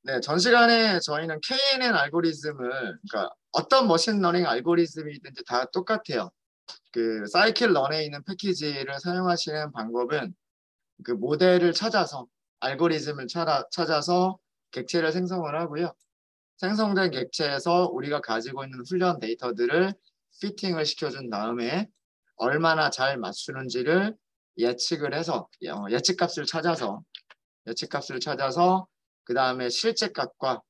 네, 전 시간에 저희는 KNN 알고리즘을, 그러니까 어떤 머신러닝 알고리즘이든지 다 똑같아요. 그 사이클 런에 있는 패키지를 사용하시는 방법은 그 모델을 찾아서 알고리즘을 찾아서 객체를 생성을 하고요. 생성된 객체에서 우리가 가지고 있는 훈련 데이터들을 피팅을 시켜준 다음에 얼마나 잘 맞추는지를 예측을 해서 예측값을 찾아서 그 다음에 실제값과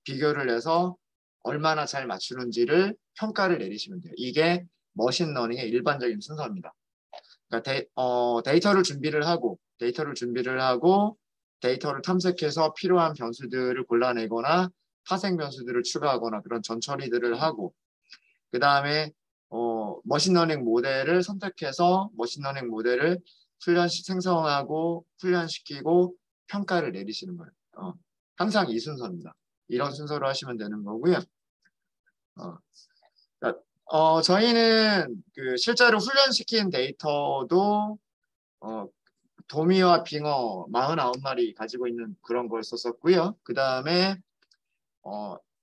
비교를 해서 얼마나 잘 맞추는지를 평가를 내리시면 돼요. 이게 머신러닝의 일반적인 순서입니다. 그러니까 데이터를 준비를 하고 데이터를 탐색해서 필요한 변수들을 골라내거나 파생 변수들을 추가하거나 그런 전처리들을 하고 그 다음에 머신러닝 모델을 선택해서 머신러닝 모델을 생성하고 훈련시키고 평가를 내리시는 거예요. 항상 이 순서입니다. 이런 순서로 하시면 되는 거고요. 그러니까, 저희는 그 실제로 훈련시킨 데이터도 도미와 빙어 49마리 가지고 있는 그런 걸 썼었고요. 그 다음에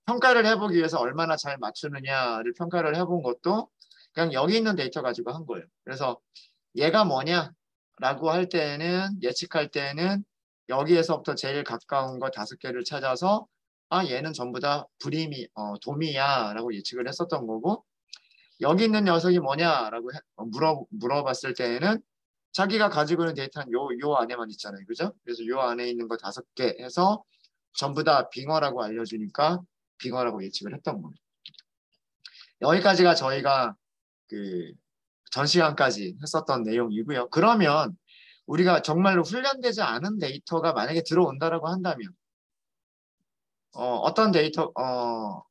평가를 해보기 위해서 얼마나 잘 맞추느냐를 평가를 해본 것도 그냥 여기 있는 데이터 가지고 한 거예요. 그래서 얘가 뭐냐라고 할 때는 예측할 때는 여기에서부터 제일 가까운 거 5개를 찾아서 얘는 전부 다 도미야라고 예측을 했었던 거고 여기 있는 녀석이 뭐냐라고 물어봤을 때에는 자기가 가지고 있는 데이터는 요 안에만 있잖아요. 그죠? 그래서 요 안에 있는 거 5개 해서 전부 다 빙어라고 알려주니까 빙어라고 예측을 했던 거예요. 여기까지가 저희가 그 전 시간까지 했었던 내용이고요. 그러면 우리가 정말로 훈련되지 않은 데이터가 만약에 들어온다라고 한다면 어떤 데이터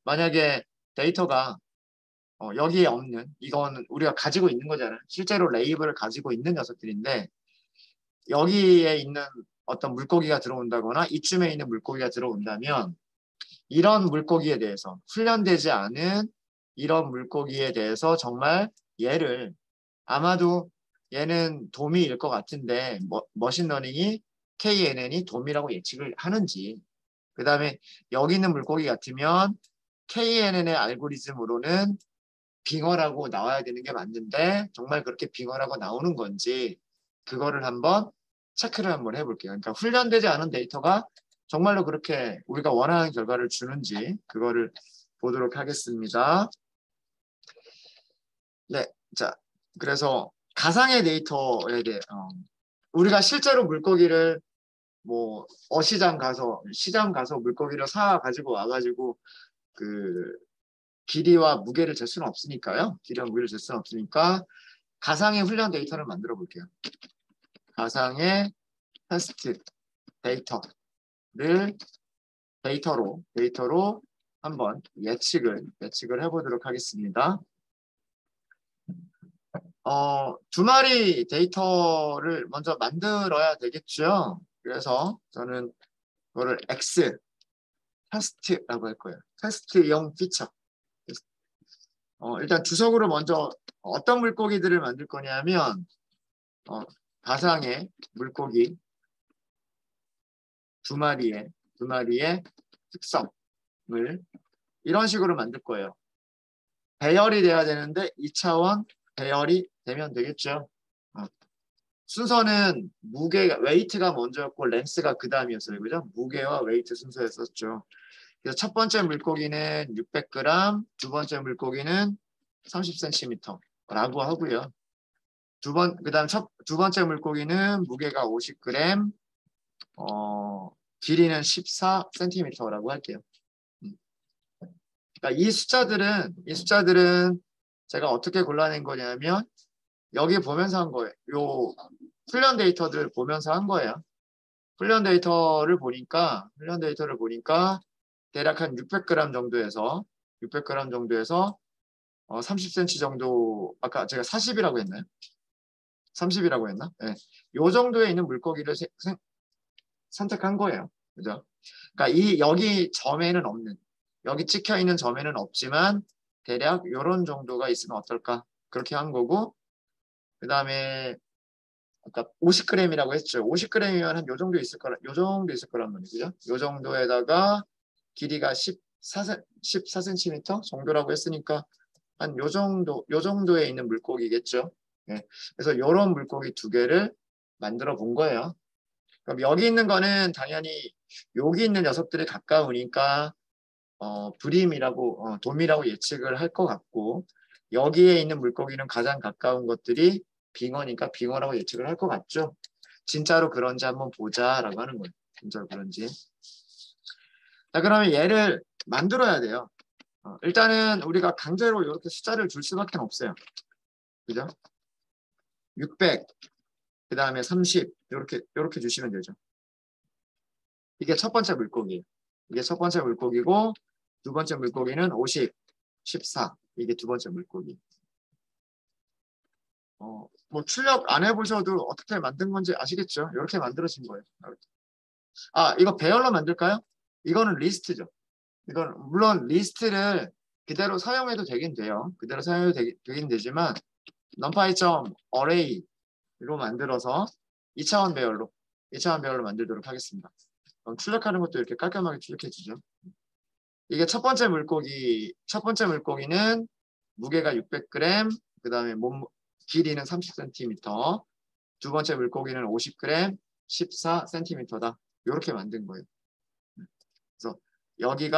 만약에 데이터가 여기에 없는 이거는 우리가 가지고 있는 거잖아요. 실제로 레이블을 가지고 있는 녀석들인데 여기에 있는 어떤 물고기가 들어온다거나 이쯤에 있는 물고기가 들어온다면 이런 물고기에 대해서 훈련되지 않은 이런 물고기에 대해서 정말 얘를 아마도 얘는 도미일 것 같은데 머신러닝이 KNN이 도미라고 예측을 하는지 그 다음에 여기 있는 물고기 같으면 KNN의 알고리즘으로는 빙어라고 나와야 되는 게 맞는데 정말 그렇게 빙어라고 나오는 건지 그거를 한번 체크를 한번 해볼게요. 그러니까 훈련되지 않은 데이터가 정말로 그렇게 우리가 원하는 결과를 주는지 그거를 보도록 하겠습니다. 네, 자, 그래서 가상의 데이터에 대해 우리가 실제로 물고기를 뭐 시장 가서 물고기를 사 가지고 와가지고 그 길이와 무게를 잴 수는 없으니까요. 길이와 무게를 잴 수는 없으니까 가상의 훈련 데이터를 만들어 볼게요. 가상의 테스트 데이터로 한번 예측을 해보도록 하겠습니다. 2마리 데이터를 먼저 만들어야 되겠죠. 그래서 저는 그거를 X 테스트라고 할 거예요. 테스트용 피처. 일단 주석으로 먼저 어떤 물고기들을 만들 거냐면 가상의 물고기 2마리의 특성을 이런 식으로 만들 거예요. 배열이 돼야 되는데 2차원 배열이 되면 되겠죠. 순서는 웨이트가 먼저였고 렌스가 그 다음이었어요. 그죠? 무게와 웨이트 순서였었죠. 그래서 첫 번째 물고기는 600g, 두 번째 물고기는 30cm라고 하고요. 그다음 두 번째 물고기는 무게가 50g, 길이는 14cm라고 할게요. 그러니까 이 숫자들은 제가 어떻게 골라낸 거냐면 여기 보면서 한 거예요. 요 훈련 데이터들 보면서 한 거예요. 훈련 데이터를 보니까 대략 한 600g 정도에서 30cm 정도 아까 제가 40이라고 했나요? 30이라고 했나? 네. 요 정도에 있는 물고기를 선택한 거예요. 그죠? 그러니까 여기 찍혀 있는 점에는 없지만 대략 요런 정도가 있으면 어떨까? 그렇게 한 거고 그다음에 아까 50g이라고 했죠. 50g이면 한 요 정도 있을 거라, 요 정도 있을 거란 말이죠. 요 정도에다가 길이가 14cm 정도라고 했으니까 한 요 정도에 있는 물고기겠죠. 예. 그래서 이런 물고기 두 개를 만들어 본 거예요. 그럼 여기 있는 거는 당연히 여기 있는 녀석들이 가까우니까 돔이라고 예측을 할 것 같고 여기에 있는 물고기는 가장 가까운 것들이 빙어니까 빙어라고 예측을 할 것 같죠. 진짜로 그런지 한번 보자라고 하는 거예요. 진짜로 그런지. 자, 그러면 얘를 만들어야 돼요. 일단은 우리가 강제로 이렇게 숫자를 줄 수밖에 없어요. 그죠? 600, 그 다음에 30 이렇게 주시면 되죠. 이게 첫 번째 물고기. 이게 첫 번째 물고기고 두 번째 물고기는 50, 14. 이게 두 번째 물고기. 뭐 출력 안 해보셔도 어떻게 만든 건지 아시겠죠? 이렇게 만들어진 거예요. 이거 배열로 만들까요? 이거는 리스트죠. 이건 물론 리스트를 그대로 사용해도 되긴 돼요. 그대로 사용해도 되긴 되지만 numpy.array로 만들어서 2차원 배열로 만들도록 하겠습니다. 그럼 출력하는 것도 이렇게 깔끔하게 출력해 주죠. 이게 첫 번째 물고기는 무게가 600g, 그 다음에 길이는 30cm, 두 번째 물고기는 50g, 14cm다. 이렇게 만든 거예요. 그래서 여기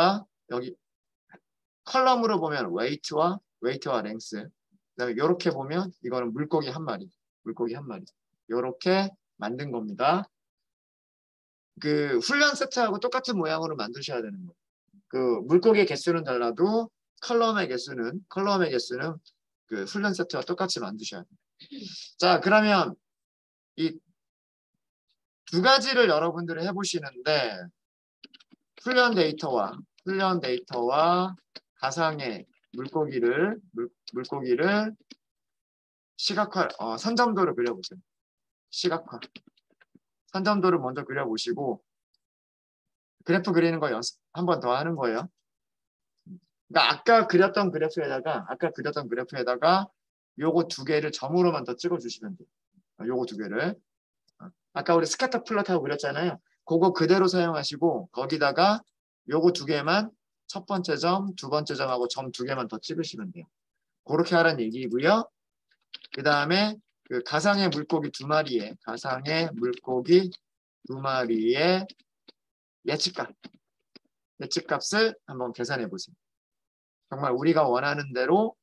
컬럼으로 보면 웨이트와 랭스, 그다음에 이렇게 보면 이거는 물고기 한 마리. 이렇게 만든 겁니다. 그 훈련 세트하고 똑같은 모양으로 만드셔야 되는 거예요. 그 물고기의 개수는 달라도 컬럼의 개수는 그 훈련 세트와 똑같이 만드셔야 돼요. 자, 그러면 이 두 가지를 여러분들이 해보시는데 훈련 데이터와 가상의 물고기를 시각화, 선점도를 그려보세요. 시각화. 선점도를 먼저 그려보시고 그래프 그리는 거 연습 한 번 더 하는 거예요. 그러니까 아까 그렸던 그래프에다가 요거 두 개를 점으로만 더 찍어주시면 돼요. 요거 두 개를. 아까 우리 스캐터 플롯하고 그렸잖아요. 그거 그대로 사용하시고 거기다가 요거 두 개만 첫 번째 점, 두 번째 점하고 점 두 개만 더 찍으시면 돼요. 그렇게 하라는 얘기고요. 그 다음에 그 가상의 물고기 두 마리의 예측값을 한번 계산해 보세요. 정말 우리가 원하는 대로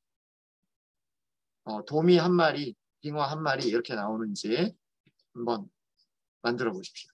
도미 한 마리, 빙어 한 마리 이렇게 나오는지 한번 만들어 보십시오.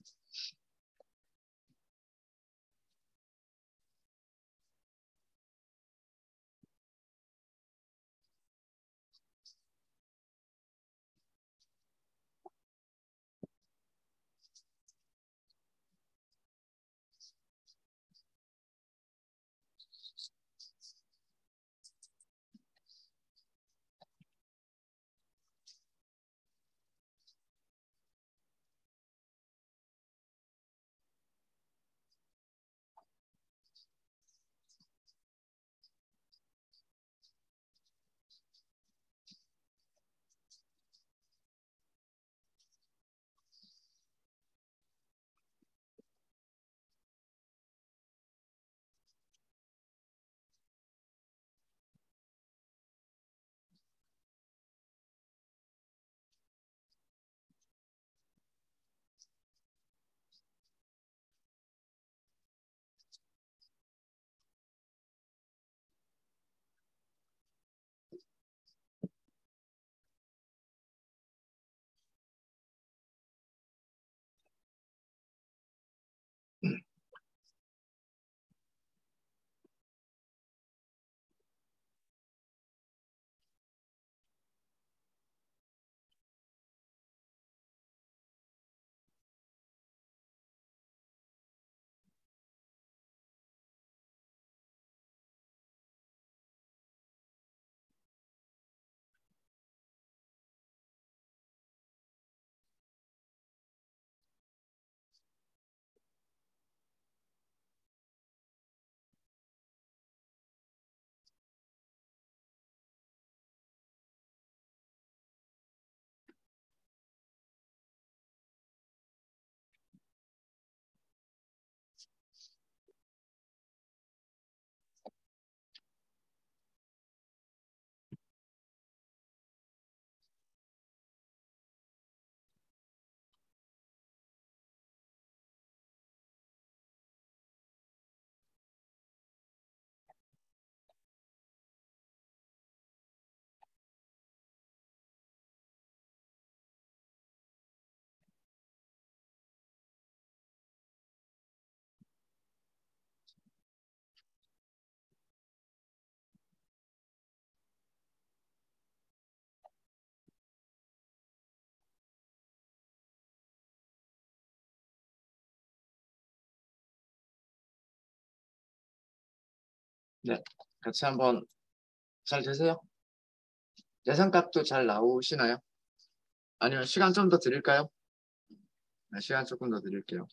네, 같이 한번 잘 되세요? 예상값도 잘 나오시나요? 아니면 시간 좀 더 드릴까요? 네, 시간 조금 더 드릴게요.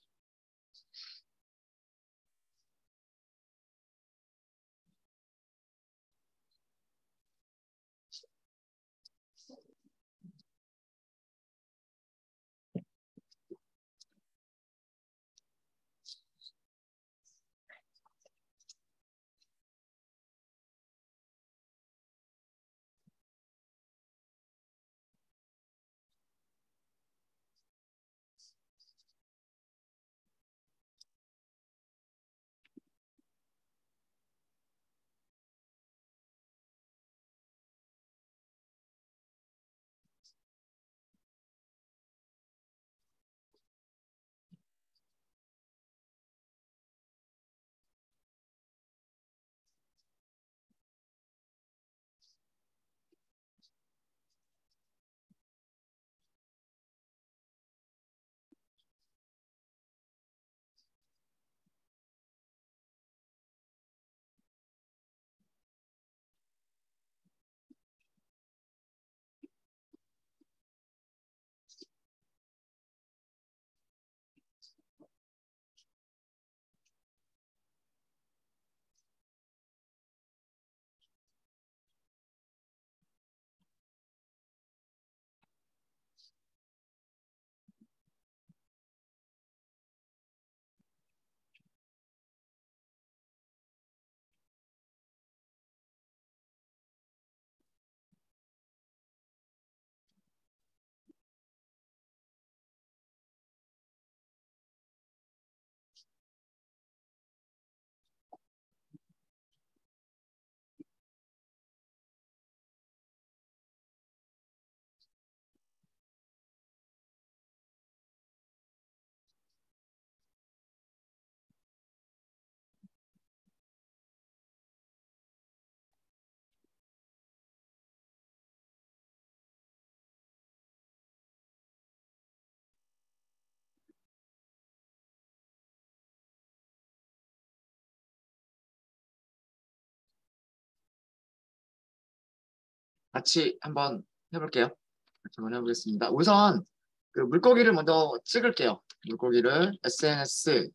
같이 한번 해볼게요. 같이 한번 해보겠습니다. 우선 그 물고기를 먼저 찍을게요. 물고기를 sns.scatter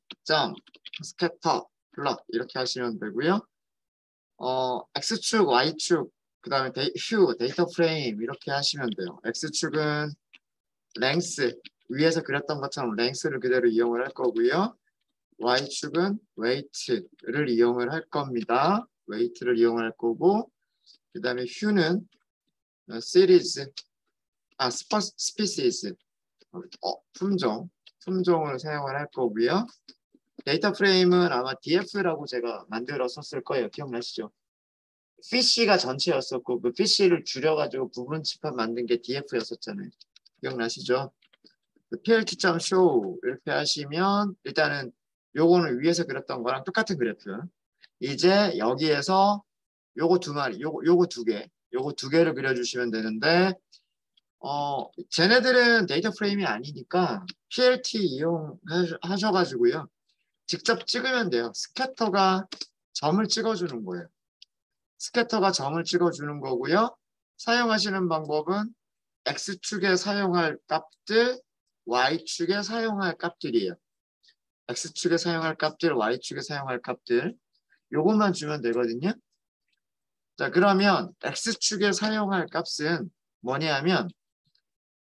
plot 이렇게 하시면 되고요. X축, Y축, 그 다음에 hue, 데이터 프레임 이렇게 하시면 돼요. X축은 length, 위에서 그렸던 것처럼 length를 그대로 이용을 할 거고요. Y축은 weight를 이용을 할 겁니다. weight를 이용을 할 거고, 그 다음에 hue는 series, species, 품종을 사용을 할 거고요. 데이터 프레임은 아마 df라고 제가 만들었었을 거예요. 기억나시죠? fish가 전체였었고 그 fish를 줄여가지고 부분 집합 만든 게 df였었잖아요. 기억나시죠? 그 plt.show 이렇게 하시면 일단은 요거는 위에서 그렸던 거랑 똑같은 그래프. 이제 여기에서 요거 두 마리, 요거 두 개, 요거 두 개를 그려주시면 되는데 쟤네들은 데이터 프레임이 아니니까 PLT 이용하셔가지고요. 직접 찍으면 돼요. 스캐터가 점을 찍어주는 거예요. 스캐터가 점을 찍어주는 거고요. 사용하시는 방법은 X축에 사용할 값들, Y축에 사용할 값들이에요. X축에 사용할 값들, Y축에 사용할 값들. 요것만 주면 되거든요. 자, 그러면 X축에 사용할 값은 뭐냐 하면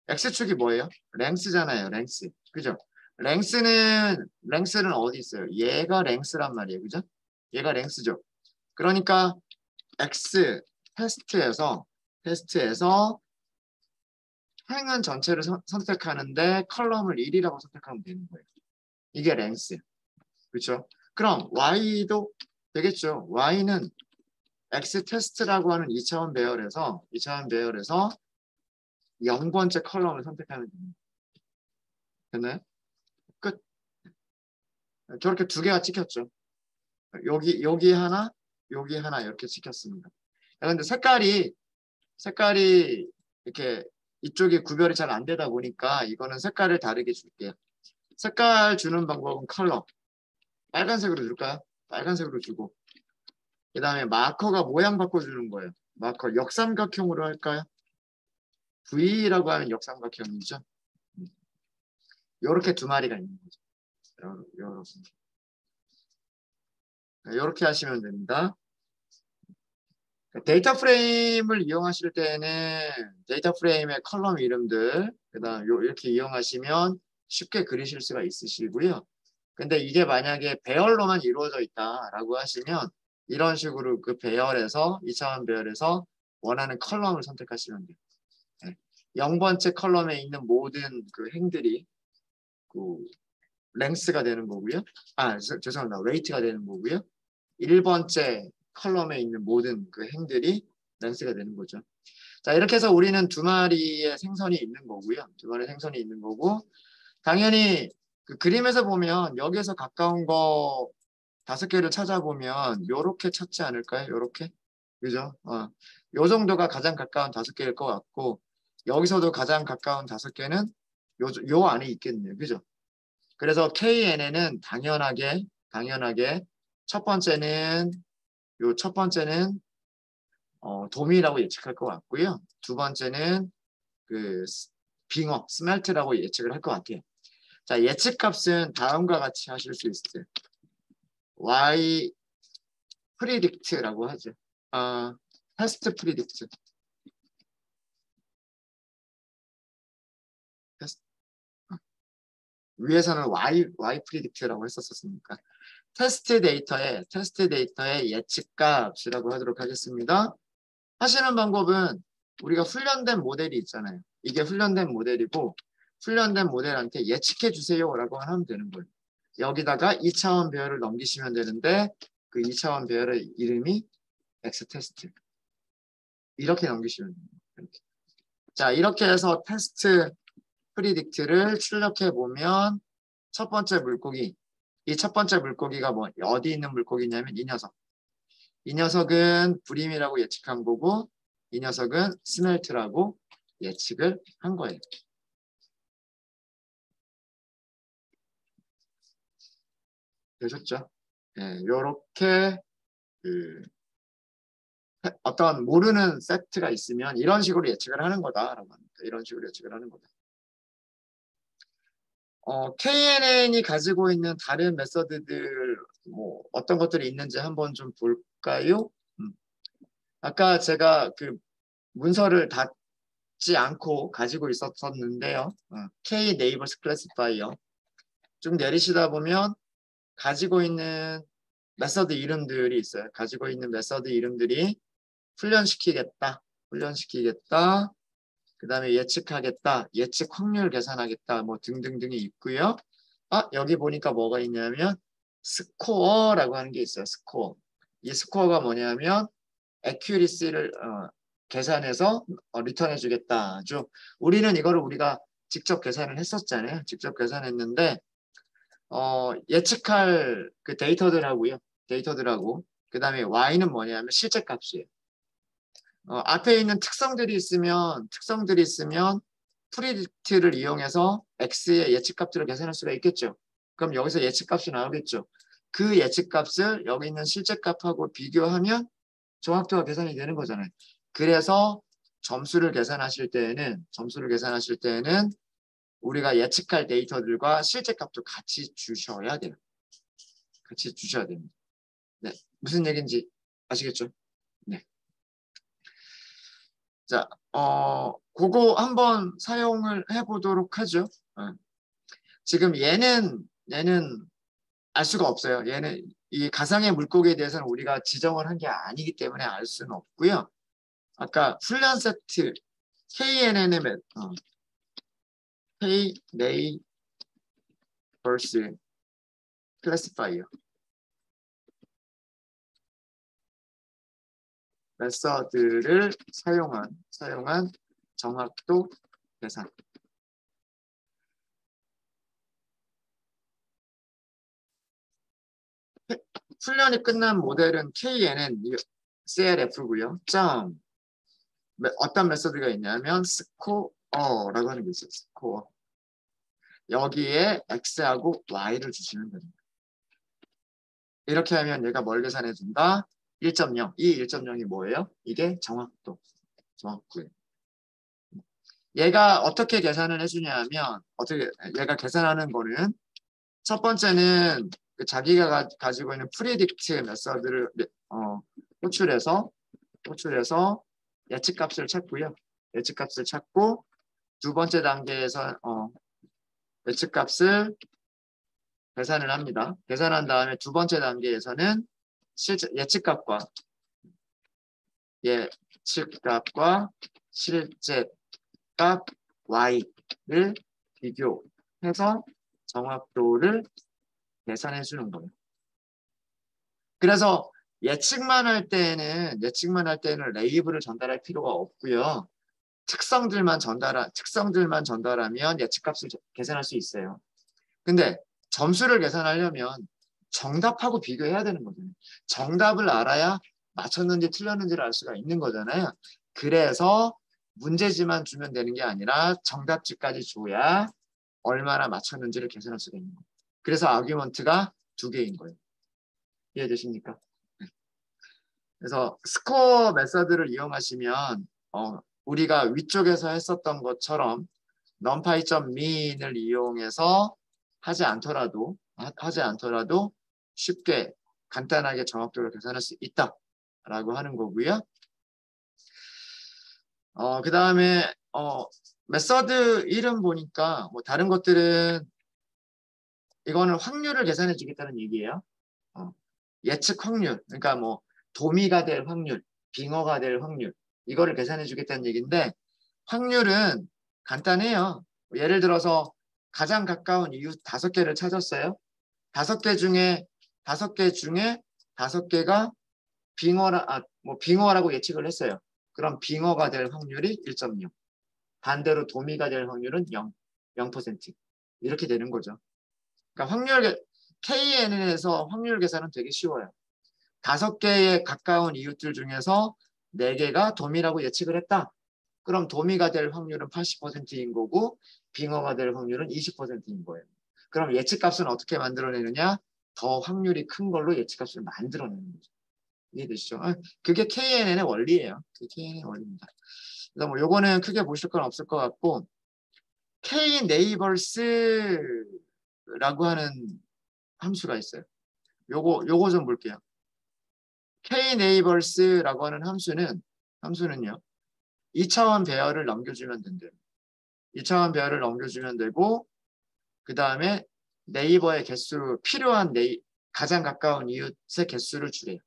X축이 뭐예요? 랭스잖아요. 랭스. 그죠? 랭스는 어디 있어요? 얘가 랭스란 말이에요. 그죠? 얘가 랭스죠. 그러니까 X 테스트에서 행은 전체를 선택하는데 컬럼을 1이라고 선택하면 되는 거예요. 이게 랭스. 그렇죠? 그럼 Y도 되겠죠. Y는 X 테스트라고 하는 2차원 배열에서 0번째 컬럼을 선택하면 됩니다. 됐나요? 끝. 저렇게 두 개가 찍혔죠. 여기 하나 이렇게 찍혔습니다. 그런데 색깔이 이렇게 이쪽이 구별이 잘 안 되다 보니까 이거는 색깔을 다르게 줄게요. 색깔 주는 방법은 컬러. 빨간색으로 줄까요? 빨간색으로 주고 그 다음에 마커가 모양 바꿔주는 거예요. 마커 역삼각형으로 할까요? V라고 하면 역삼각형이죠. 요렇게 두 마리가 있는 거죠. 요렇게 하시면 됩니다. 데이터 프레임을 이용하실 때는 데이터 프레임의 컬럼 이름들 그다음 이렇게 이용하시면 쉽게 그리실 수가 있으시고요. 근데 이게 만약에 배열로만 이루어져 있다라고 하시면 이런 식으로 그 배열에서 2차원 배열에서 원하는 컬럼을 선택하시면 돼요. 네. 0번째 컬럼에 있는 모든 그 행들이 그 랭스가 되는 거고요. 죄송합니다. 웨이트가 되는 거고요. 1번째 컬럼에 있는 모든 그 행들이 랭스가 되는 거죠. 자, 이렇게 해서 우리는 두 마리의 생선이 있는 거고요. 두 마리의 생선이 있는 거고 당연히 그 그림에서 보면 여기에서 가까운 거 5개를 찾아보면 요렇게 찾지 않을까요? 요렇게? 그죠? 요 정도가 가장 가까운 5개일 것 같고 여기서도 가장 가까운 5개는 요 안에 있겠네요. 그죠? 그래서 KNN은 당연하게 첫 번째는 도미라고 예측할 것 같고요. 두 번째는 그 빙어, 스멜트라고 예측을 할 것 같아요. 자, 예측값은 다음과 같이 하실 수 있어요. Y 프리딕트라고 하죠. 테스트 프리딕트. 위에서는 Y 프리딕트라고 했었으니까. 테스트 데이터의 예측값이라고 하도록 하겠습니다. 하시는 방법은 우리가 훈련된 모델이 있잖아요. 이게 훈련된 모델이고 훈련된 모델한테 예측해 주세요라고 하면 되는 거예요. 여기다가 2차원 배열을 넘기시면 되는데 그 2차원 배열의 이름이 X테스트. 이렇게 넘기시면 됩니다. 이렇게. 자, 이렇게 해서 테스트 프리딕트를 출력해 보면 첫 번째 물고기, 이 첫 번째 물고기가 어디 있는 물고기냐면 이 녀석. 이 녀석은 브림이라고 예측한 거고 이 녀석은 스멜트라고 예측을 한 거예요. 되셨죠? 네, 요렇게 어떤 모르는 팩트가 있으면 이런 식으로 예측을 하는 거다라고 합니다. 이런 식으로 예측을 하는 거다. KNN이 가지고 있는 다른 메서드들 어떤 것들이 있는지 한번 좀 볼까요? 아까 제가 그 문서를 닫지 않고 가지고 있었는데요. K 네이버스 클래시파이어 좀 내리시다 보면 가지고 있는 메서드 이름들이 있어요. 가지고 있는 메서드 이름들이 훈련시키겠다. 그 다음에 예측하겠다. 예측 확률 계산하겠다. 등등등이 있고요. 여기 보니까 뭐가 있냐면 스코어라고 하는 게 있어요. 스코어. 이 스코어가 뭐냐면 accuracy를 계산해서 리턴해 주겠다. 우리는 이거를 우리가 직접 계산을 했었잖아요. 직접 계산했는데 예측할 그 데이터들하고 그 다음에 y는 뭐냐면 실제 값이에요. 앞에 있는 특성들이 있으면 프리딕트를 이용해서 x의 예측값들을 계산할 수가 있겠죠. 그럼 여기서 예측값이 나오겠죠. 그 예측값을 여기 있는 실제값하고 비교하면 정확도가 계산이 되는 거잖아요. 그래서 점수를 계산하실 때에는 우리가 예측할 데이터들과 실제값도 같이 주셔야 돼요. 같이 주셔야 됩니다. 네, 무슨 얘기인지 아시겠죠? 네. 자, 그거 한번 사용을 해보도록 하죠. 지금 얘는 알 수가 없어요. 얘는 이 가상의 물고기에 대해서는 우리가 지정을 한 게 아니기 때문에 알 수는 없고요. 아까 훈련 세트 KNN의 K-Neighbors Classifier 메서드를 사용한 정확도 계산. 훈련이 끝난 모델은 KNN CLF고요. 어떤 메서드가 있냐면 스코어라고 하는 게 있어요. 스코어. 여기에 X하고 Y를 주시면 됩니다. 이렇게 하면 얘가 뭘 계산해 준다? 1.0. 이 1.0이 뭐예요? 이게 정확도. 정확도예요. 얘가 어떻게 계산을 해주냐 하면 어떻게 얘가 계산하는 거는 첫 번째는 그 자기가 가지고 있는 프리딕트 메서드를 호출해서 예측값을 찾고요. 예측값을 찾고 두 번째 단계에서 예측값을 계산을 합니다. 계산한 다음에 두 번째 단계에서는 실제 예측값과 실제 값 y를 비교해서 정확도를 계산해 주는 거예요. 그래서 예측만 할 때는 레이블을 전달할 필요가 없고요. 특성들만 전달하면 예측값을 계산할 수 있어요. 근데 점수를 계산하려면 정답하고 비교해야 되는 거잖아요. 정답을 알아야 맞췄는지 틀렸는지를 알 수가 있는 거잖아요. 그래서 문제지만 주면 되는 게 아니라 정답지까지 줘야 얼마나 맞췄는지를 계산할 수가 있는 거예요. 그래서 아규먼트가 두 개인 거예요. 이해되십니까? 그래서 스코어 메서드를 이용하시면 우리가 위쪽에서 했었던 것처럼 numpy.mean을 이용해서 하지 않더라도 쉽게 간단하게 정확도를 계산할 수 있다라고 하는 거고요. 그 다음에 메서드 이름 보니까 뭐 다른 것들은 이거는 확률을 계산해 주겠다는 얘기예요. 예측 확률, 그러니까 뭐 도미가 될 확률, 빙어가 될 확률, 이거를 계산해 주겠다는 얘기인데 확률은 간단해요. 예를 들어서 가장 가까운 이웃 5개를 찾았어요. 5개 중에 5개가 빙어라고 예측을 했어요. 그럼 빙어가 될 확률이 1.0. 반대로 도미가 될 확률은 0%. 이렇게 되는 거죠. 그러니까 KNN에서 확률 계산은 되게 쉬워요. 5개에 가까운 이웃들 중에서 4개가 도미라고 예측을 했다. 그럼 도미가 될 확률은 80%인 거고 빙어가 될 확률은 20%인 거예요. 그럼 예측값은 어떻게 만들어내느냐? 더 확률이 큰 걸로 예측값을 만들어내는 거죠. 이해되시죠? 그게 KNN의 원리예요. 그게 KNN의 원리입니다. 그래서 뭐 요거는 크게 보실 건 없을 것 같고 K네이버스라고 하는 함수가 있어요. 요거 좀 볼게요. K네이버스라고 하는 함수는요. 2차원 배열을 넘겨주면 된대요. 2차원 배열을 넘겨주면 되고 그 다음에 네이버의 개수 필요한 가장 가까운 이웃의 개수를 주래요.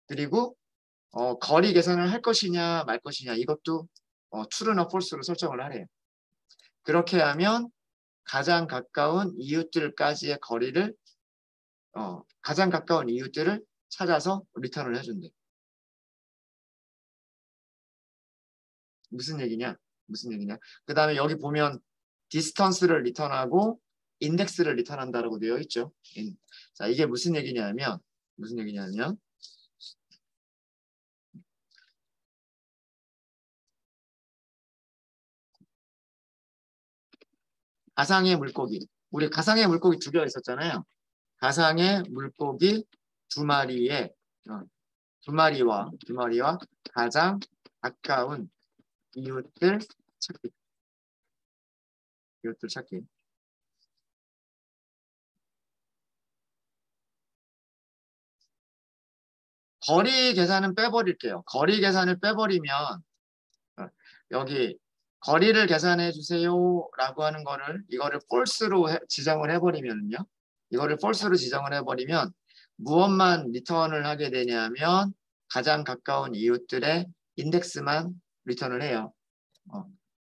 그리고 거리 계산을 할 것이냐 말 것이냐 이것도 true나 false로 설정을 하래요. 그렇게 하면 가장 가까운 이웃들까지의 거리를 가장 가까운 이웃들을 찾아서 리턴을 해준대. 무슨 얘기냐? 그 다음에 여기 보면 디스턴스를 리턴하고 인덱스를 리턴한다라고 되어 있죠. 자, 이게 무슨 얘기냐면 가상의 물고기. 우리 가상의 물고기 2개가 있었잖아요. 가상의 물고기 2마리의 두 마리와 가장 가까운 이웃들 찾기. 거리 계산은 빼버릴게요. 거리 계산을 빼버리면 여기 거리를 계산해 주세요 라고 하는 이거를 false로 지정을 해버리면요. 무엇만 리턴을 하게 되냐면 가장 가까운 이웃들의 인덱스만 리턴을 해요.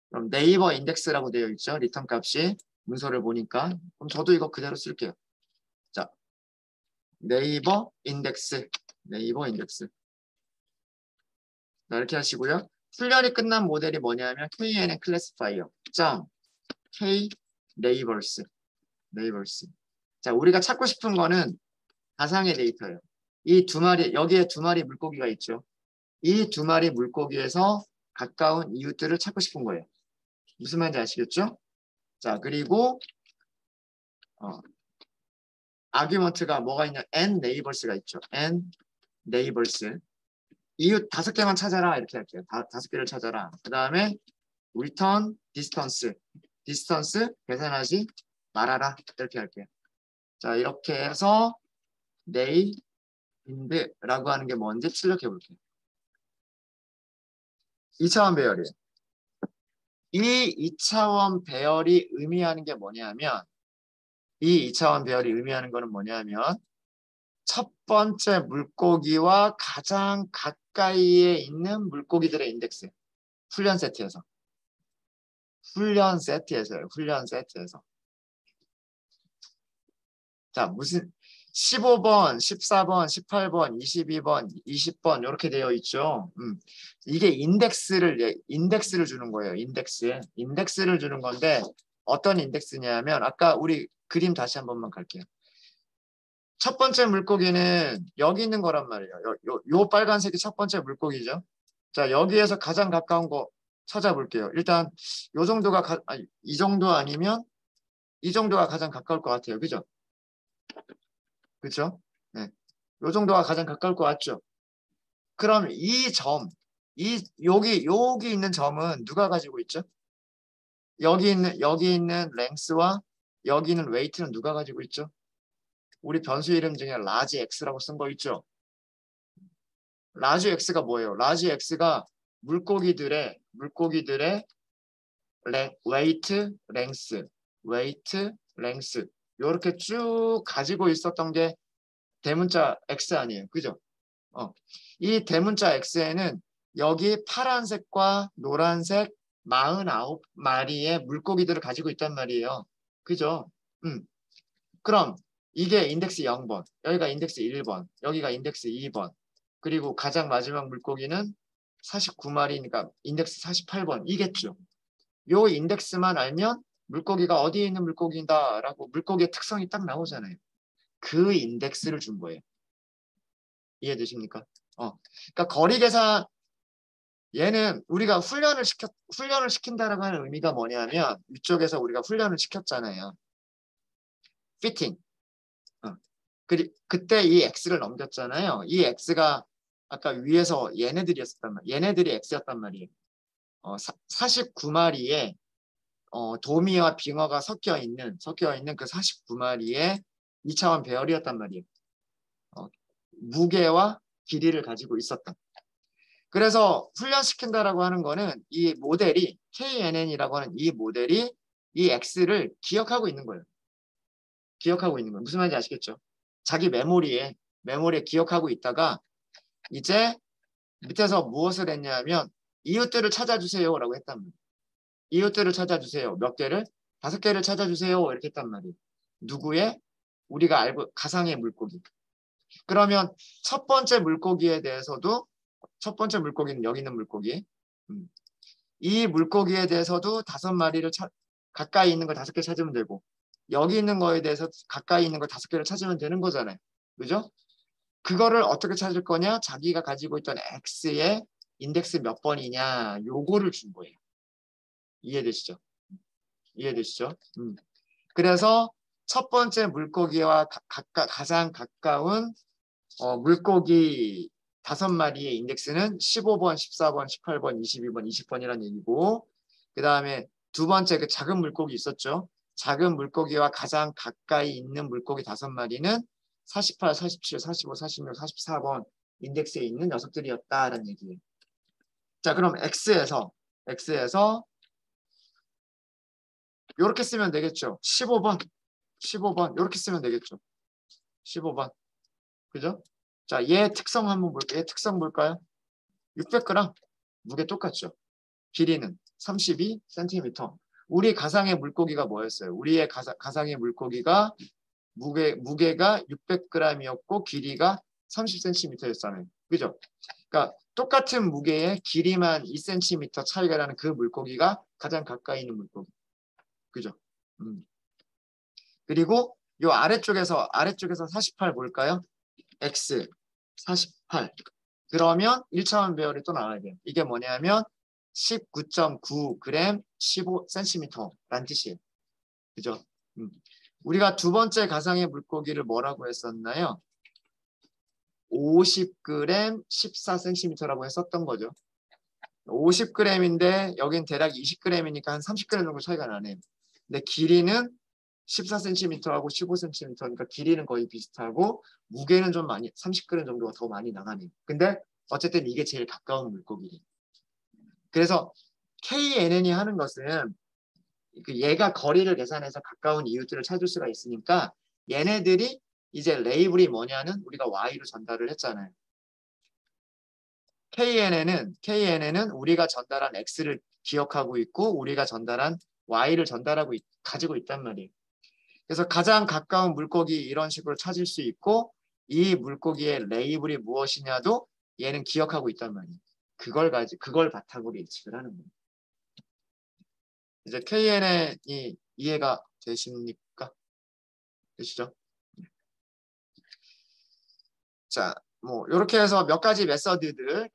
그럼 네이버 인덱스라고 되어 있죠. 리턴 값이 문서를 보니까. 그럼 저도 이거 그대로 쓸게요. 자, 네이버 인덱스. 자, 이렇게 하시고요. 훈련이 끝난 모델이 뭐냐면 KNN 클래시파이어. K 네이버스. 자, 우리가 찾고 싶은 거는 가상의 데이터예요. 여기에 2마리 물고기가 있죠. 이 2마리 물고기에서 가까운 이웃들을 찾고 싶은 거예요. 무슨 말인지 아시겠죠? 자, 그리고 아규먼트가 뭐가 있냐? N 네이버스가 있죠. N neighbors. 이웃 5개만 찾아라 이렇게 할게요. 5개를 찾아라. 그 다음에 return distance. distance 계산하지 말아라 이렇게 할게요. 자 이렇게 해서 neighbor라고 하는 게 뭔지 출력해 볼게요. 2차원 배열이에요. 이 2차원 배열이 의미하는 게 뭐냐면 이 2차원 배열이 의미하는 거는 뭐냐면 첫 번째 물고기와 가장 가까이에 있는 물고기들의 인덱스. 훈련 세트에서. 훈련 세트에서요. 훈련 세트에서. 자, 무슨 15번, 14번, 18번, 22번, 20번 이렇게 되어 있죠. 이게 인덱스를 주는 거예요. 인덱스를 주는 건데 어떤 인덱스냐면 아까 우리 그림 다시 한 번만 갈게요. 첫 번째 물고기는 여기 있는 거란 말이에요. 요 빨간색이 첫 번째 물고기죠. 자, 여기에서 가장 가까운 거 찾아볼게요. 일단 요 정도가 이 정도 아니면 이 정도가 가장 가까울 것 같아요. 그죠? 그렇죠? 네. 요 정도가 가장 가까울 것 같죠? 그럼 여기 있는 점은 누가 가지고 있죠? 여기 있는 랭스와 여기 있는 웨이트는 누가 가지고 있죠? 우리 변수 이름 중에 라지 X라고 쓴 거 있죠? 라지 X가 뭐예요? 라지 X가 물고기들의 웨이트, 랭스 이렇게 쭉 가지고 있었던 게 대문자 X 아니에요. 그죠? 이 대문자 X에는 여기 파란색과 노란색 49마리의 물고기들을 가지고 있단 말이에요. 그죠? 그럼 이게 인덱스 0번, 여기가 인덱스 1번, 여기가 인덱스 2번, 그리고 가장 마지막 물고기는 49마리니까 인덱스 48번 이겠죠. 요 인덱스만 알면 물고기가 어디에 있는 물고기다라고 물고기의 특성이 딱 나오잖아요. 그 인덱스를 준 거예요. 이해되십니까? 그러니까 거리 계산 얘는 우리가 훈련을 시킨다라고 하는 의미가 뭐냐면 이쪽에서 우리가 훈련을 시켰잖아요. 피팅. 그때 이 x를 넘겼잖아요. 이 x가 아까 위에서 얘네들이 x였단 말이에요. 49마리에 도미와 빙어가 섞여 있는 그 49마리의 2차원 배열이었단 말이에요. 무게와 길이를 가지고 있었다. 그래서 훈련시킨다라고 하는 거는 이 모델이 KNN이라고 하는 이 모델이 이 X를 기억하고 있는 거예요. 무슨 말인지 아시겠죠? 자기 메모리에 기억하고 있다가 이제 밑에서 무엇을 했냐면 이웃들을 찾아주세요라고 했단 말이에요. 이웃들을 찾아주세요. 몇 개를? 5개를 찾아주세요. 이렇게 했단 말이에요. 누구의? 우리가 알고 가상의 물고기. 그러면 첫 번째 물고기에 대해서도 첫 번째 물고기는 여기 있는 물고기. 이 물고기에 대해서도 5마리를 가까이 있는 걸 5개 찾으면 되고 여기 있는 거에 대해서 가까이 있는 걸 5개를 찾으면 되는 거잖아요. 그죠? 그거를 어떻게 찾을 거냐? 자기가 가지고 있던 X의 인덱스 몇 번이냐 요거를 준 거예요. 이해되시죠? 그래서 첫 번째 물고기와 가장 가까운 물고기 5마리의 인덱스는 15번, 14번, 18번, 22번, 20번이라는 얘기고 그 다음에 두 번째 그 작은 물고기 있었죠. 작은 물고기와 가장 가까이 있는 물고기 5마리는 48, 47, 45, 46, 44번 인덱스에 있는 녀석들이었다라는 얘기예요. 자, 그럼 X에서 이렇게 쓰면 되겠죠. 15번 이렇게 쓰면 되겠죠. 15번. 그죠? 자, 얘 특성 한번 볼게요. 얘 특성 볼까요? 600g. 무게 똑같죠. 길이는 32cm. 우리 가상의 물고기가 뭐였어요? 우리의 가상의 물고기가 무게가 600g이었고 길이가 30cm였잖아요. 그죠? 그러니까 똑같은 무게의 길이만 2cm 차이가 나는 그 물고기가 가장 가까이 있는 물고기. 그죠? 그리고 요 아래쪽에서 48 볼까요? X 48. 그러면 1차원 배열이 또 나와야 돼요. 이게 뭐냐면 19.9g 15cm라는 뜻이에요. 그죠? 우리가 두 번째 가상의 물고기를 뭐라고 했었나요? 50g 14cm라고 했었던 거죠. 50g인데 여긴 대략 20g이니까 한 30g 정도 차이가 나네요. 근데 길이는 14cm하고 15cm니까 길이는 거의 비슷하고 무게는 좀 많이 30g 정도가 더 많이 나가네요. 근데 어쨌든 이게 제일 가까운 물고기래요. 그래서 KNN이 하는 것은 얘가 거리를 계산해서 가까운 이웃들을 찾을 수가 있으니까 얘네들이 이제 레이블이 뭐냐는 우리가 Y로 전달을 했잖아요. KNN은 우리가 전달한 X를 기억하고 있고 우리가 전달한 Y를 가지고 있단 말이에요. 그래서 가장 가까운 물고기 이런 식으로 찾을 수 있고 이 물고기의 레이블이 무엇이냐도 얘는 기억하고 있단 말이에요. 그걸 바탕으로 예측을 하는 거예요. 이제 KNN이 이해가 되십니까? 되시죠? 자, 뭐 이렇게 해서 몇 가지 메서드들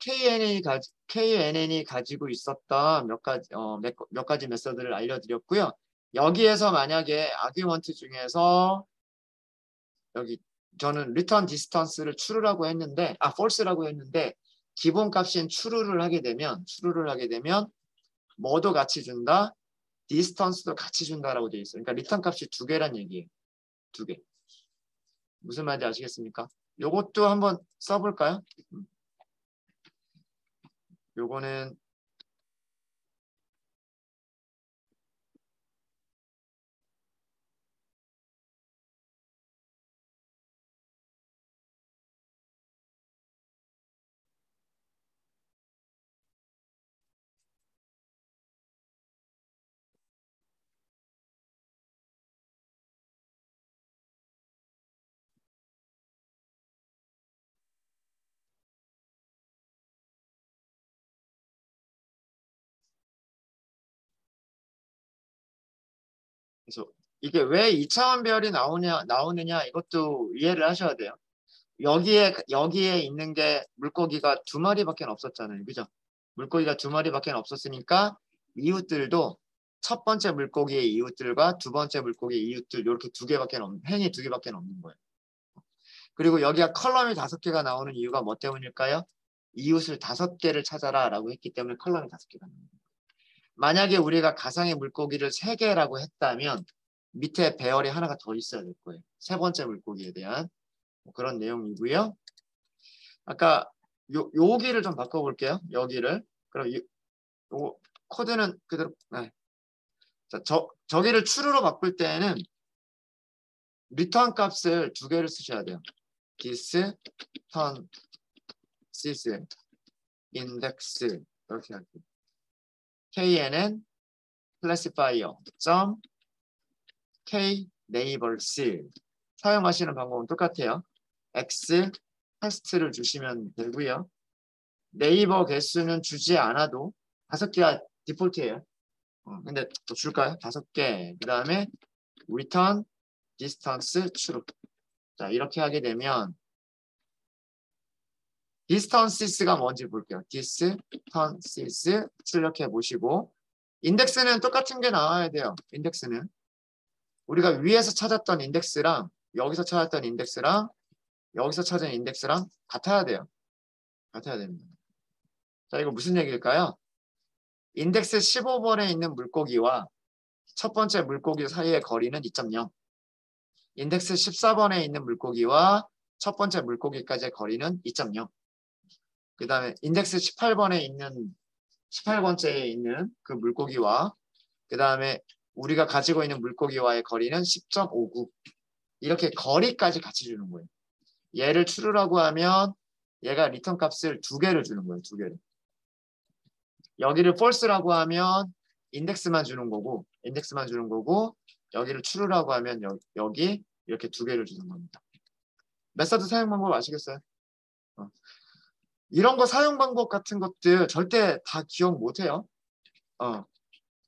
KNN이 가지고 있었던 몇 가지 메서드를 알려드렸고요. 여기에서 만약에 아규먼트 중에서 여기 저는 return distance를 true라고 했는데 false라고 했는데 기본값인 true를 하게 되면 뭐도 같이 준다, distance도 같이 준다라고 되어 있어요. 그러니까 return 값이 두 개란 얘기예요. 두 개. 무슨 말인지 아시겠습니까? 요것도 한번 써볼까요? 요거는 그래서 이게 왜 2차원 별이 나오느냐 이것도 이해를 하셔야 돼요. 여기에 있는 게 물고기가 두 마리밖에 없었잖아요. 그죠? 물고기가 두 마리밖에 없었으니까 이웃들도 첫 번째 물고기의 이웃들과 두 번째 물고기의 이웃들 이렇게 행이 두 개밖에 없는 거예요. 그리고 여기가 컬럼이 5개가 나오는 이유가 뭐 때문일까요? 이웃을 5개를 찾아라 라고 했기 때문에 컬럼이 5개가 나옵니다. 만약에 우리가 가상의 물고기를 3개라고 했다면 밑에 배열이 하나가 더 있어야 될 거예요. 세 번째 물고기에 대한 그런 내용이고요. 아까 여기를 좀 바꿔볼게요. 여기를. 그럼 요 코드는 그대로. 네. 자, 저기를 true로 바꿀 때는 리턴 값을 두 개를 쓰셔야 돼요. this, turn, sys, index 이렇게 할게요. knn classifier k neighbors 사용하시는 방법은 똑같아요. x 테스트를 주시면 되고요. 네이버 개수는 주지 않아도 5개가 디폴트예요. 근데 또 줄까요? 5개. 그 다음에 return distance true. 자, 이렇게 하게 되면 distances가 뭔지 볼게요. distances 출력해 보시고 인덱스는 똑같은 게 나와야 돼요. 인덱스는 우리가 위에서 찾았던 인덱스랑 여기서 찾았던 인덱스랑 여기서 찾은 인덱스랑 같아야 돼요. 같아야 됩니다. 자, 이거 무슨 얘기일까요? 인덱스 15번에 있는 물고기와 첫 번째 물고기 사이의 거리는 2.0. 인덱스 14번에 있는 물고기와 첫 번째 물고기까지의 거리는 2.0. 그 다음에 인덱스 18번째에 있는 그 물고기와 그 다음에 우리가 가지고 있는 물고기와의 거리는 10.59. 이렇게 거리까지 같이 주는 거예요. 얘를 true라고 하면 얘가 리턴 값을 2개를 주는 거예요. 2개를. 여기를 false라고 하면 인덱스만 주는 거고 여기를 true라고 하면 여기 이렇게 2개를 주는 겁니다. 메서드 사용 방법 아시겠어요? 이런 거 사용 방법 같은 것들 절대 다 기억 못해요.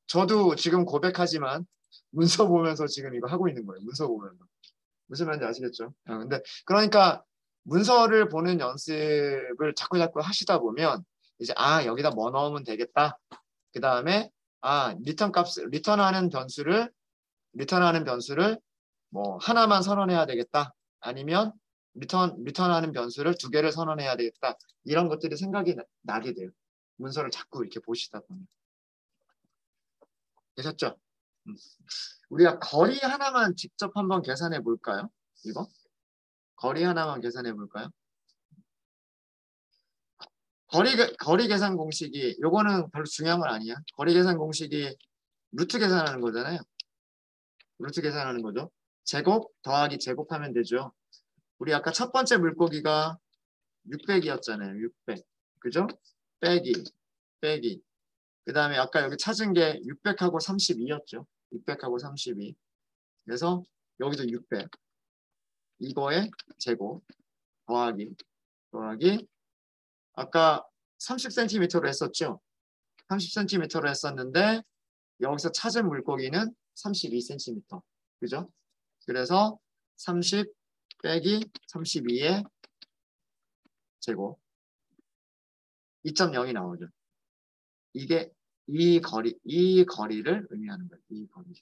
저도 지금 고백하지만 문서 보면서 지금 이거 하고 있는 거예요. 문서 보면서. 무슨 말인지 아시겠죠? 근데 그러니까 문서를 보는 연습을 자꾸 하시다 보면 이제 여기다 뭐 넣으면 되겠다. 그 다음에 리턴하는 변수를 뭐 하나만 선언해야 되겠다. 아니면 리턴하는 변수를 두 개를 선언해야 되겠다. 이런 것들이 생각이 나게 돼요. 문서를 자꾸 이렇게 보시다 보면. 되셨죠? 우리가 거리 하나만 직접 한번 계산해 볼까요? 이거? 거리 하나만 계산해 볼까요? 거리 계산 공식이, 요거는 별로 중요한 건 아니야. 거리 계산 공식이 루트 계산하는 거잖아요. 루트 계산하는 거죠. 제곱 더하기 제곱하면 되죠. 우리 아까 첫 번째 물고기가 600이었잖아요. 600. 그죠? 빼기. 그 다음에 아까 여기 찾은 게 600하고 32였죠. 600하고 32. 그래서 여기도 600. 이거의 제곱 더하기 아까 30cm로 했었죠. 30cm로 했었는데 여기서 찾은 물고기는 32cm. 그죠? 그래서 30 빼기 32의 제곱 2.0이 나오죠. 이게 이 거리를 의미하는 거예요. 이 거리.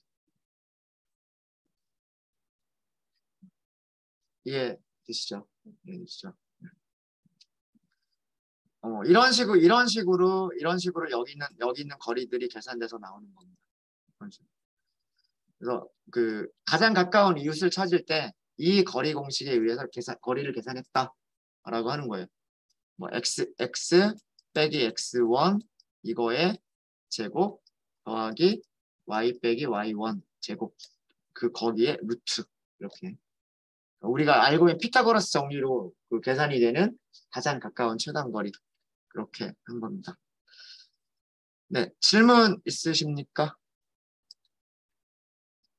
이해되시죠? 이해되시죠? 이런 식으로 여기 있는 거리들이 계산돼서 나오는 겁니다. 그래서 그 가장 가까운 이웃을 찾을 때 이 거리 공식에 의해서 거리를 계산했다라고 하는 거예요. 뭐 x 빼기 x1 이거의 제곱 더하기 y 빼기 y1 제곱 그 거기에 루트 이렇게 우리가 알고 있는 피타고라스 정리로 그 계산이 되는 가장 가까운 최단거리 그렇게 한 겁니다. 네, 질문 있으십니까?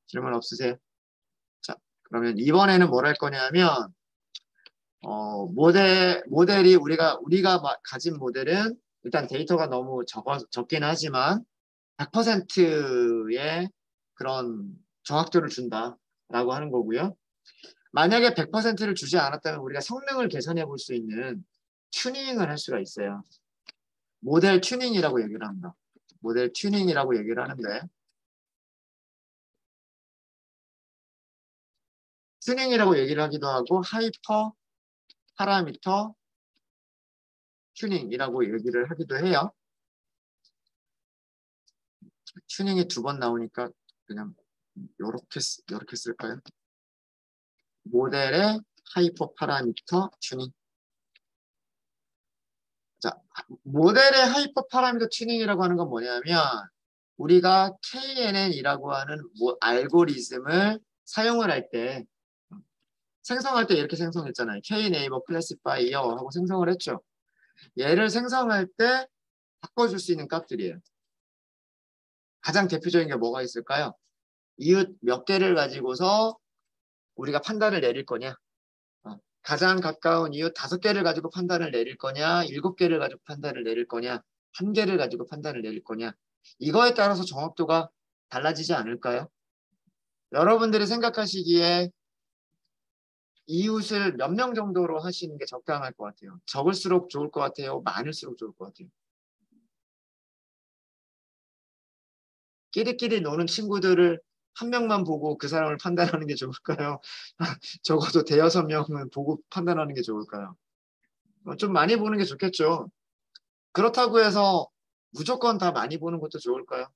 질문 없으세요? 자, 그러면 이번에는 뭘 할 거냐면 모델이 우리가 가진 모델은 일단 데이터가 너무 적긴 하지만 100%의 그런 정확도를 준다라고 하는 거고요. 만약에 100%를 주지 않았다면 우리가 성능을 개선해 볼 수 있는 튜닝을 할 수가 있어요. 모델 튜닝이라고 얘기를 합니다. 모델 튜닝이라고 얘기를 하는데 튜닝이라고 얘기를 하기도 하고 하이퍼 파라미터 튜닝이라고 얘기를 하기도 해요. 튜닝이 두 번 나오니까 그냥 요렇게 쓸까요? 모델의 하이퍼 파라미터 튜닝. 자, 모델의 하이퍼 파라미터 튜닝이라고 하는 건 뭐냐면 우리가 KNN이라고 하는 알고리즘을 사용을 할 때 생성할 때 이렇게 생성했잖아요. K-네이버 클래시파이어 하고 생성을 했죠. 얘를 생성할 때 바꿔줄 수 있는 값들이에요. 가장 대표적인 게 뭐가 있을까요? 이웃 몇 개를 가지고서 우리가 판단을 내릴 거냐? 가장 가까운 이웃 5개를 가지고 판단을 내릴 거냐? 7개를 가지고 판단을 내릴 거냐? 1개를 가지고 판단을 내릴 거냐? 이거에 따라서 정확도가 달라지지 않을까요? 여러분들이 생각하시기에 이웃을 몇 명 정도로 하시는 게 적당할 것 같아요? 적을수록 좋을 것 같아요? 많을수록 좋을 것 같아요? 끼리끼리 노는 친구들을 한 명만 보고 그 사람을 판단하는 게 좋을까요? 적어도 대여섯 명은 보고 판단하는 게 좋을까요? 좀 많이 보는 게 좋겠죠. 그렇다고 해서 무조건 다 많이 보는 것도 좋을까요?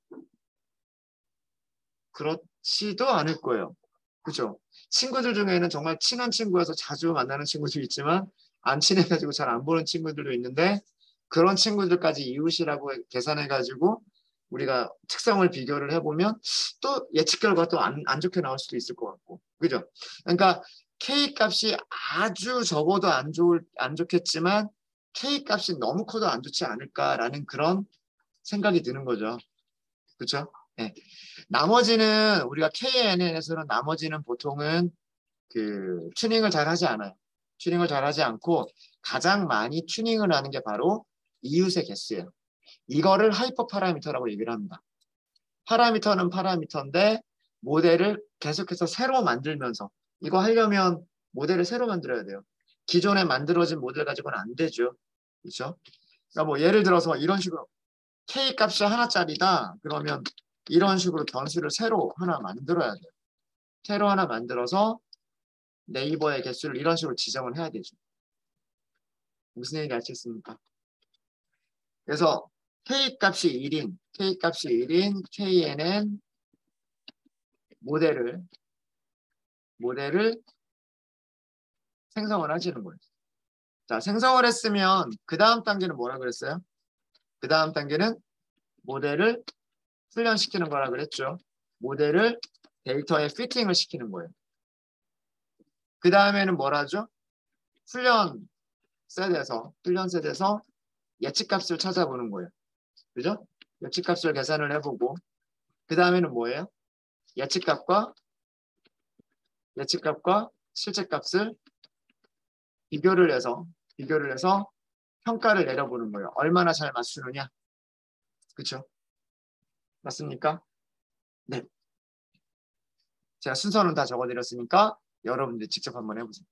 그렇지도 않을 거예요. 그죠? 친구들 중에는 정말 친한 친구여서 자주 만나는 친구도 있지만 안 친해가지고 잘 안 보는 친구들도 있는데 그런 친구들까지 이웃이라고 계산해가지고 우리가 특성을 비교를 해보면 또 예측 결과가 또 안 좋게 나올 수도 있을 것 같고 그죠? 그러니까 K 값이 아주 적어도 안 좋겠지만 K 값이 너무 커도 안 좋지 않을까라는 그런 생각이 드는 거죠. 그렇죠? 네. 나머지는 우리가 KNN에서는 나머지는 보통은 그 튜닝을 잘 하지 않아요. 튜닝을 잘 하지 않고 가장 많이 튜닝을 하는 게 바로 이웃의 개수예요. 이거를 하이퍼 파라미터라고 얘기를 합니다. 파라미터는 파라미터인데 모델을 계속해서 새로 만들면서 이거 하려면 모델을 새로 만들어야 돼요. 기존에 만들어진 모델 가지고는 안 되죠. 그렇죠? 그러니까 뭐 예를 들어서 이런 식으로 K 값이 하나짜리다. 그러면 이런 식으로 변수를 새로 하나 만들어야 돼요. 새로 하나 만들어서 네이버의 개수를 이런 식으로 지정을 해야 되죠. 무슨 얘기인지 아시겠습니까? 그래서 K 값이 1인 KNN 모델을 생성을 하시는 거예요. 자, 생성을 했으면 그 다음 단계는 뭐라 그랬어요? 그 다음 단계는 모델을 훈련시키는 거라 그랬죠. 모델을 데이터에 피팅을 시키는 거예요. 그 다음에는 뭘 하죠? 훈련 셋에서 예측값을 찾아보는 거예요. 그죠? 예측값을 계산을 해보고 그 다음에는 뭐예요? 예측값과 실제값을 비교를 해서 평가를 내려보는 거예요. 얼마나 잘 맞추느냐. 그렇죠? 맞습니까? 네. 제가 순서는 다 적어드렸으니까 여러분들 직접 한번 해보세요.